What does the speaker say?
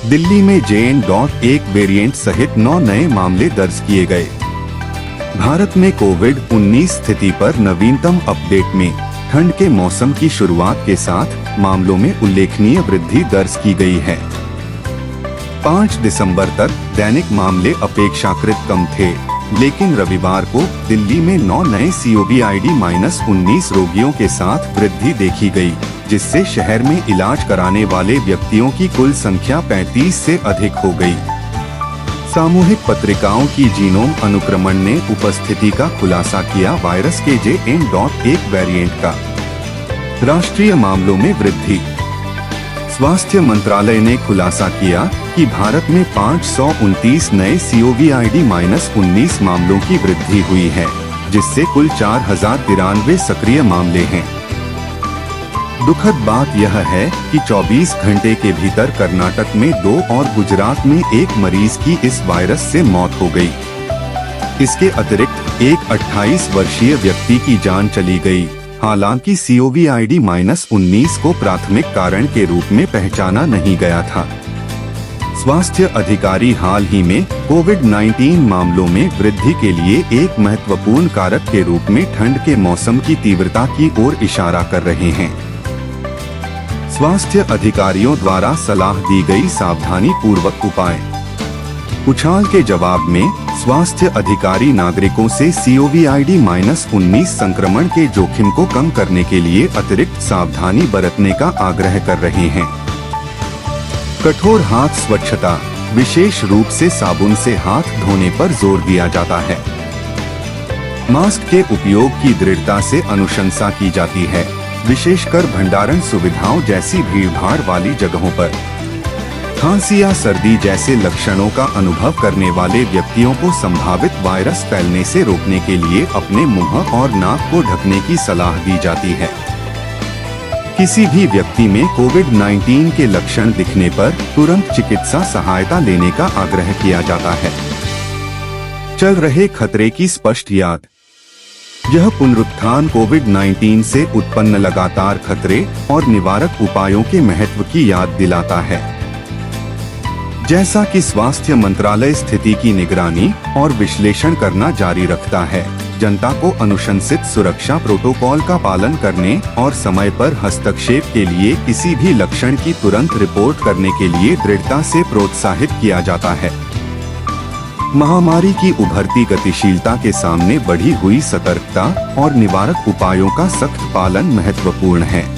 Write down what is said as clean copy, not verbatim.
दिल्ली में JN.1 variant सहित 9 नए मामले दर्ज किए गए। भारत में कोविड-19 स्थिति पर नवीनतम अपडेट में ठंड के मौसम की शुरुआत के साथ मामलों में उल्लेखनीय वृद्धि दर्ज की गई है। 5 दिसंबर तक दैनिक मामले अपेक्षाकृत कम थे, लेकिन रविवार को दिल्ली में 9 नए COVID-19 रोगियों के साथ वृद्धि देखी गई, जिससे शहर में इलाज कराने वाले व्यक्तियों की कुल संख्या 35 से अधिक हो गई। सामूहिक पत्रिकाओं की जीनोम अनुक्रमण ने उपस्थिति का खुलासा किया। वायरस के JN.1 वेरिएंट का राष्ट्रीय मामलों में वृद्धि। स्वास्थ्य मंत्रालय ने खुलासा किया कि भारत में 529 नए COVID-19 मामलों की वृद्धि हुई है, जिससे कुल 4093 सक्रिय मामले हैं। दुखद बात यह है कि 24 घंटे के भीतर कर्नाटक में 2 और गुजरात में 1 मरीज की इस वायरस से मौत हो गई। इसके अतिरिक्त एक 28 वर्षीय व्यक्ति की जान चली गई। हालांकि COVID-19 को प्राथमिक कारण के रूप में पहचाना नहीं गया था। स्वास्थ्य अधिकारी हाल ही में कोविड-19 मामलों में वृद्धि के लिए एक महत्वपूर्ण कारक के रूप में ठंड के मौसम की तीव्रता की ओर इशारा कर रहे हैं। स्वास्थ्य अधिकारियों द्वारा सलाह दी गई सावधानी पूर्वक उपाय। उछाल के जवाब में स्वास्थ्य अधिकारी नागरिकों से COVID-19 संक्रमण के जोखिम को कम करने के लिए अतिरिक्त सावधानी बरतने का आग्रह कर रहे हैं। कठोर हाथ स्वच्छता, विशेष रूप से साबुन से हाथ धोने पर जोर दिया जाता है। मास्क के उपयोग की दृढ़ता से अनुशंसा की जाती है, विशेषकर भंडारण सुविधाओं जैसी भीड़भाड़ वाली जगहों पर। खांसी या सर्दी जैसे लक्षणों का अनुभव करने वाले व्यक्तियों को संभावित वायरस फैलने से रोकने के लिए अपने मुंह और नाक को ढकने की सलाह दी जाती है। किसी भी व्यक्ति में कोविड-19 के लक्षण दिखने पर तुरंत चिकित्सा सहायता लेने का आग्रह किया जाता है। चल रहे खतरे की स्पष्ट याद। यह पुनरुत्थान कोविड-19 से उत्पन्न लगातार खतरे और निवारक उपायों के महत्व की याद दिलाता है। जैसा कि स्वास्थ्य मंत्रालय स्थिति की निगरानी और विश्लेषण करना जारी रखता है, जनता को अनुशंसित सुरक्षा प्रोटोकॉल का पालन करने और समय पर हस्तक्षेप के लिए किसी भी लक्षण की तुरंत रिपोर्ट करने के लिए दृढ़ता से प्रोत्साहित किया जाता है। महामारी की उभरती गतिशीलता के सामने बढ़ी हुई सतर्कता और निवारक उपायों का सख्त पालन महत्वपूर्ण है।